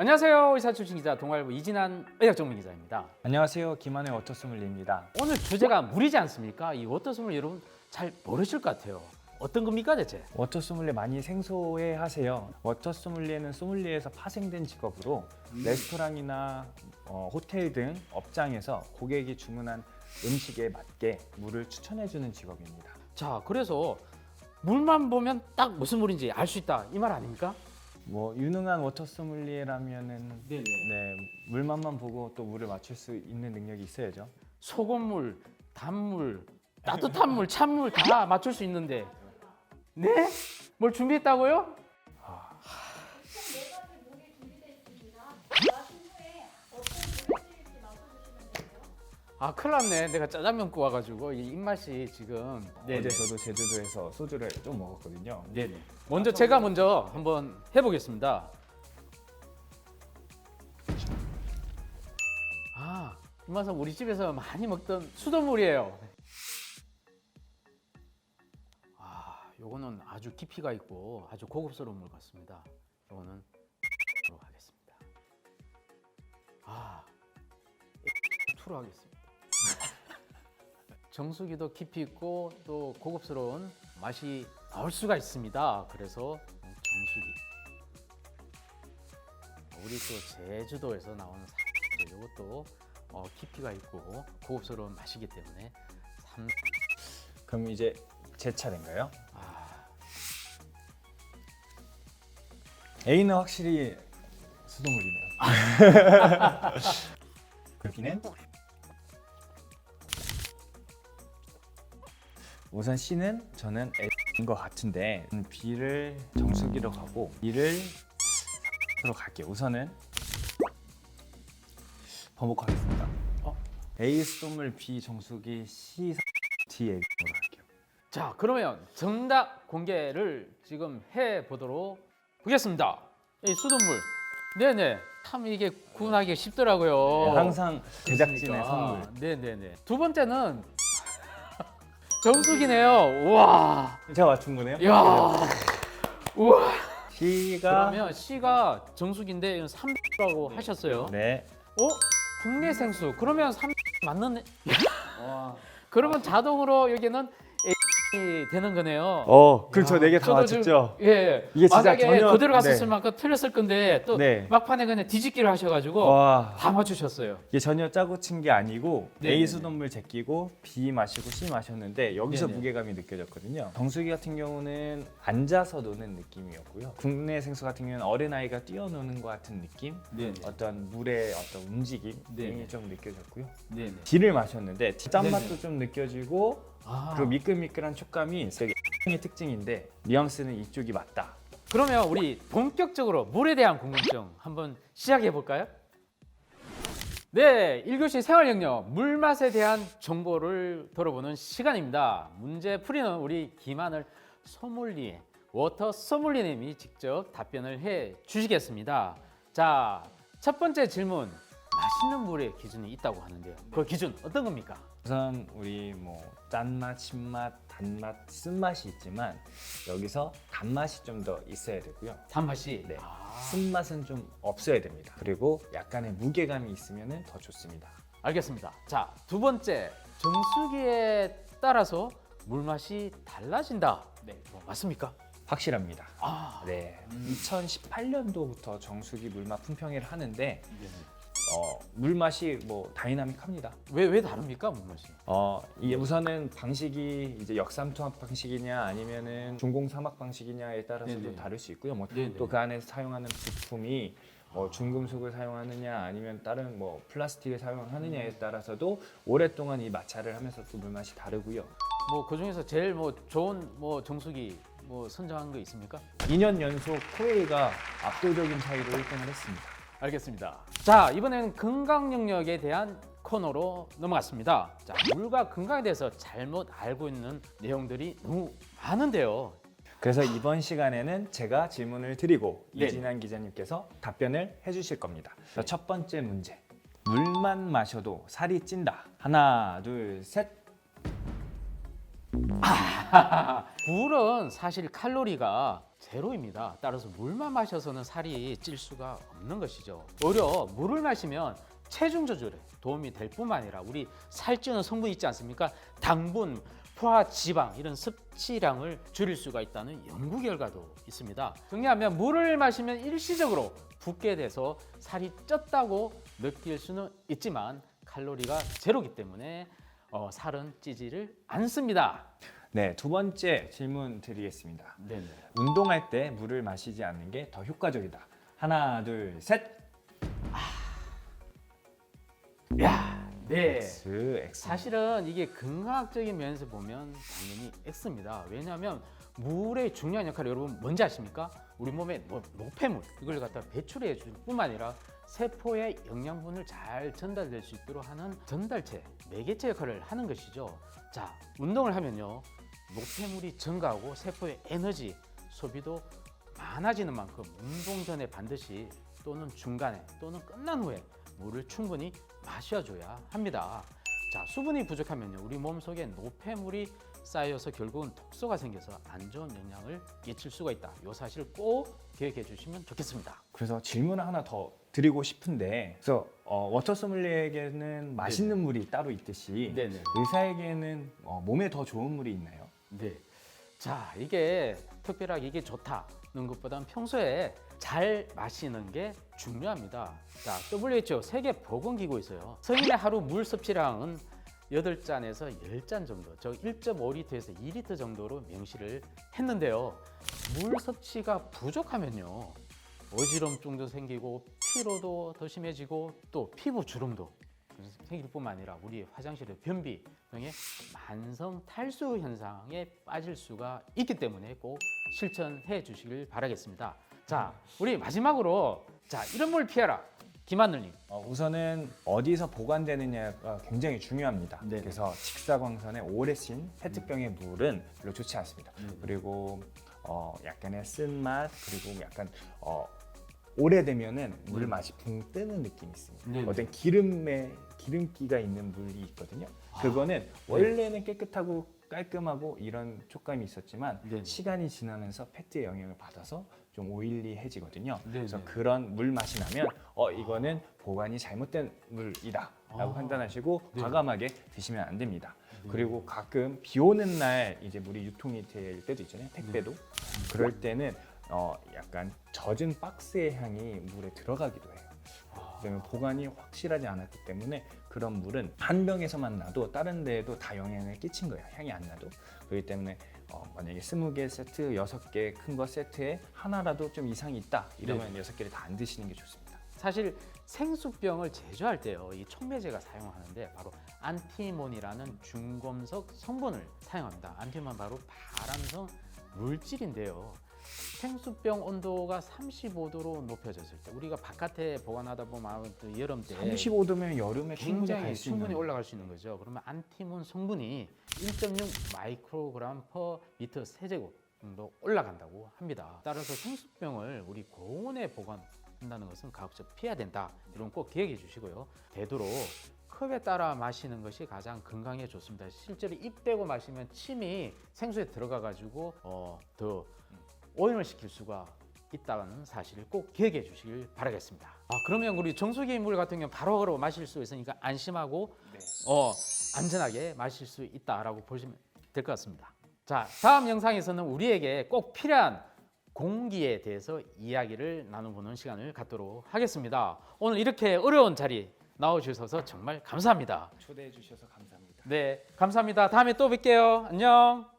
안녕하세요. 의사 출신 기자 동아일보 이진한 의학전문 기자입니다. 안녕하세요. 김한의 워터소믈리입니다. 오늘 주제가 물이지 않습니까? 이 워터소믈리 여러분 잘 모르실 것 같아요. 어떤 겁니까 대체? 워터소믈리에 많이 생소해 하세요. 워터소믈리에는 소믈리에에서 파생된 직업으로 레스토랑이나 호텔 등 업장에서 고객이 주문한 음식에 맞게 물을 추천해주는 직업입니다. 자, 그래서 물만 보면 딱 무슨 물인지 알 수 있다 이 말 아닙니까? 뭐 유능한 워터소믈리에라면은 네네. 물맛만 보고 또 물을 맞출 수 있는 능력이 있어야죠. 소금물, 단물, 따뜻한 물, 찬물 다 맞출 수 있는데 네? 뭘 준비했다고요? 아, 큰일 났네. 내가 짜장면 구워 와가지고 이 입맛이 지금. 어제 저도 제주도에서 소주를 좀 먹었거든요. 네네. 먼저 제가 먼저 한번 해보겠습니다. 아, 이 맛은 우리 집에서 많이 먹던 수돗물이에요. 아, 요거는 아주 깊이가 있고 아주 고급스러운 물 같습니다. 요거는 투로 하겠습니다. 아, 투로 하겠습니다. 정수기도 깊이 있고 또 고급스러운 맛이 나올 수가 있습니다. 그래서 정수기. 우리 또 제주도에서 나오는 이것도 깊이가 있고 고급스러운 맛이기 때문에 그럼 이제 제 차례인가요? A는 확실히 수돗물이네요. B는 우선 C는 저는 A인 것 같은데 B를 정수기로 가고 B를 로 갈게요. 우선은 번복하겠습니다. A 수돗물, B 정수기, C D A로 갈게요. 자, 그러면 정답 공개를 지금 해 보도록 하겠습니다. 이 수돗물. 네네. 참 이게 구분하기가 쉽더라고요. 항상 제작진의 그렇습니까? 선물. 네네네. 두 번째는 정수기네요. 우와. 제가 맞춘 거네요? 이야. 우와. C가 그러면 C가 정수기인데 이건 3라고 하셨어요. 네. 국내 생수. 그러면 3 맞는. 그러면 자동으로 여기는 A 되는 거네요. 그럼 저 4개 다 저도 맞췄죠? 예. 이게 진짜 만약에 전혀- 그대로 갔었을 네. 만큼 틀렸을 건데 또 네. 막판에 그냥 뒤집기를 하셔가지고 와, 다 맞추셨어요. 이게 전혀 짜고 친 게 아니고 네네네. A 수돗물 제끼고 B 마시고 C 마셨는데 여기서 네네. 무게감이 느껴졌거든요. 정수기 같은 경우는 앉아서 노는 느낌이었고요. 국내 생수 같은 경우는 어린아이가 뛰어노는 것 같은 느낌? 네네. 어떤 물의 어떤 움직임이 네네. 좀 느껴졌고요. 네네. D를 마셨는데 짠맛도 네네. 좀 느껴지고 그리고 미끌미끌한 촉감이 되게 의 특징인데 뉘앙스는 이쪽이 맞다. 그러면 우리 본격적으로 물에 대한 궁금증 한번 시작해 볼까요? 네, 1교시 생활 영역 물맛에 대한 정보를 들어보는 시간입니다. 문제 풀이는 우리 김하늘 소믈리에, 워터 소믈리님이 직접 답변을 해 주시겠습니다. 자, 첫 번째 질문. 맛있는 물의 기준이 있다고 하는데요. 그 기준 어떤 겁니까? 우선 우리 뭐 짠맛, 신맛, 단맛, 쓴맛이 있지만 여기서 단맛이 좀 더 있어야 되고요. 단맛이. 네. 쓴맛은 좀 없어야 됩니다. 그리고 약간의 무게감이 있으면 더 좋습니다. 알겠습니다. 자, 두 번째. 정수기에 따라서 물맛이 달라진다. 네, 맞습니까? 확실합니다. 아, 네. 2018년도부터 정수기 물맛 품평회를 하는데 물맛이 뭐 다이나믹합니다. 왜 다릅니까, 물맛이? 이게 우선은 방식이 이제 역삼투압 방식이냐 아니면은 중공사막 방식이냐에 따라서도 네네. 다를 수 있고요. 네네. 또 그 안에 사용하는 부품이 중금속을 사용하느냐 아니면 다른 뭐 플라스틱을 사용하느냐에 따라서도 오랫동안 이 마찰을 하면서 또 물맛이 다르고요. 뭐 그 중에서 제일 뭐 좋은 뭐 정수기 뭐 선정한 거 있습니까? 2년 연속 코웨이가 압도적인 차이로 1등을 했습니다. 알겠습니다. 자, 이번에는 건강 영역에 대한 코너로 넘어갔습니다. 자, 물과 건강에 대해서 잘못 알고 있는 내용들이 너무 많은데요. 그래서 이번 시간에는 제가 질문을 드리고 네. 이진환 기자님께서 답변을 해주실 겁니다. 그래서 첫 번째 문제. 물만 마셔도 살이 찐다. 하나, 둘, 셋. 물은 사실 칼로리가 제로입니다. 따라서 물만 마셔서는 살이 찔 수가 없는 것이죠. 오히려 물을 마시면 체중 조절에 도움이 될 뿐만 아니라 우리 살찌우는 성분 있지 않습니까? 당분, 포화, 지방 이런 섭취량을 줄일 수가 있다는 연구 결과도 있습니다. 정리하면 물을 마시면 일시적으로 붓게 돼서 살이 쪘다고 느낄 수는 있지만 칼로리가 제로이기 때문에 살은 찌지를 않습니다. 네, 두 번째 질문 드리겠습니다. 네네. 운동할 때 물을 마시지 않는 게 더 효과적이다. 하나, 둘, 셋. 야, 네. X. 사실은 이게 근과학적인 면에서 보면 당연히 X입니다. 왜냐하면 물의 중요한 역할을 여러분 뭔지 아십니까? 우리 몸에 노폐물 이걸 갖다 배출해 줄 뿐만 아니라 세포에 영양분을 잘 전달될 수 있도록 하는 전달체, 매개체 역할을 하는 것이죠. 자, 운동을 하면요. 노폐물이 증가하고 세포의 에너지 소비도 많아지는 만큼 운동 전에 반드시 또는 중간에 또는 끝난 후에 물을 충분히 마셔줘야 합니다. 자, 수분이 부족하면요. 우리 몸속에 노폐물이 쌓여서 결국은 독소가 생겨서 안 좋은 영향을 끼칠 수가 있다. 이 사실을 꼭 기억해 주시면 좋겠습니다. 그래서 질문을 하나 더 드리고 싶은데, 그래서 워터 소믈리에에게는 맛있는 물이 따로 있듯이 네네. 의사에게는 몸에 더 좋은 물이 있나요? 네. 자, 이게 특별하게 이게 좋다는 것보다는 평소에 잘 마시는 게 중요합니다. 자, WHO 세계보건기구에서요. 성인의 하루 물 섭취량은 8잔에서 10잔 정도, 즉 1.5리터에서 2리터 정도로 명시를 했는데요. 물 섭취가 부족하면요. 어지럼증도 생기고 피로도 더 심해지고 또 피부 주름도 생길 뿐만 아니라 우리 화장실의 변비 등의 만성 탈수 현상에 빠질 수가 있기 때문에 꼭 실천해 주시길 바라겠습니다. 자, 우리 마지막으로 자, 이런 물 피해라. 김하늘님. 우선은 어디서 보관되느냐가 굉장히 중요합니다. 네네. 그래서 직사광선에 오래 씬 페트병의 물은 별로 좋지 않습니다. 그리고 약간의 쓴맛, 그리고 약간 오래되면은 물 맛이 붕 뜨는 느낌이 있습니다. 네네. 어떤 기름기가 있는 물이 있거든요. 그거는 원래는 깨끗하고 깔끔하고 이런 촉감이 있었지만 네네. 시간이 지나면서 페트의 영향을 받아서 좀 오일리해지거든요. 네네. 그래서 그런 물 맛이 나면 이거는 보관이 잘못된 물이다라고 판단하시고 네. 과감하게 드시면 안 됩니다. 그리고 가끔 비 오는 날 이제 물이 유통이 될 때도 있잖아요. 택배도. 그럴 때는 약간 젖은 박스의 향이 물에 들어가기도 해요. 왜냐면 보관이 확실하지 않았기 때문에 그런 물은 한 병에서만 놔도 다른 데에도 다 영향을 끼친 거예요. 향이 안 나도. 그렇기 때문에 만약에 20개 세트, 6개 큰 거 세트에 하나라도 좀 이상이 있다 이러면 6개를 다 안 드시는 게 좋습니다. 사실 생수병을 제조할 때요, 이 촉매제가 사용하는데 바로 안티몬이라는 중금속 성분을 사용합니다. 안티몬 바로 발암성 물질인데요. 생수병 온도가 35도로 높여졌을 때 우리가 바깥에 보관하다 보면 또 여름 때 35도면 여름에 굉장히 수 충분히 있는 올라갈 수 있는 거죠. 그러면 안티몬 성분이 1.6 마이크로그램 퍼 미터 세제곱 정도 올라간다고 합니다. 따라서 생수병을 우리 고온에 보관한다는 것은 가급적 피해야 된다. 이런 꼭 기억해 주시고요. 되도록 컵에 따라 마시는 것이 가장 건강에 좋습니다. 실제로 입 대고 마시면 침이 생수에 들어가 가지고 더 오염을 시킬 수가 있다는 사실을 꼭 기억해 주시길 바라겠습니다. 그러면 우리 정수기 물 같은 경우는 바로 마실 수 있으니까 안심하고 안전하게 마실 수 있다라고 보시면 될 것 같습니다. 자, 다음 영상에서는 우리에게 꼭 필요한 공기에 대해서 이야기를 나눠보는 시간을 갖도록 하겠습니다. 오늘 이렇게 어려운 자리 나와주셔서 정말 감사합니다. 초대해 주셔서 감사합니다. 네, 감사합니다. 다음에 또 뵐게요. 안녕.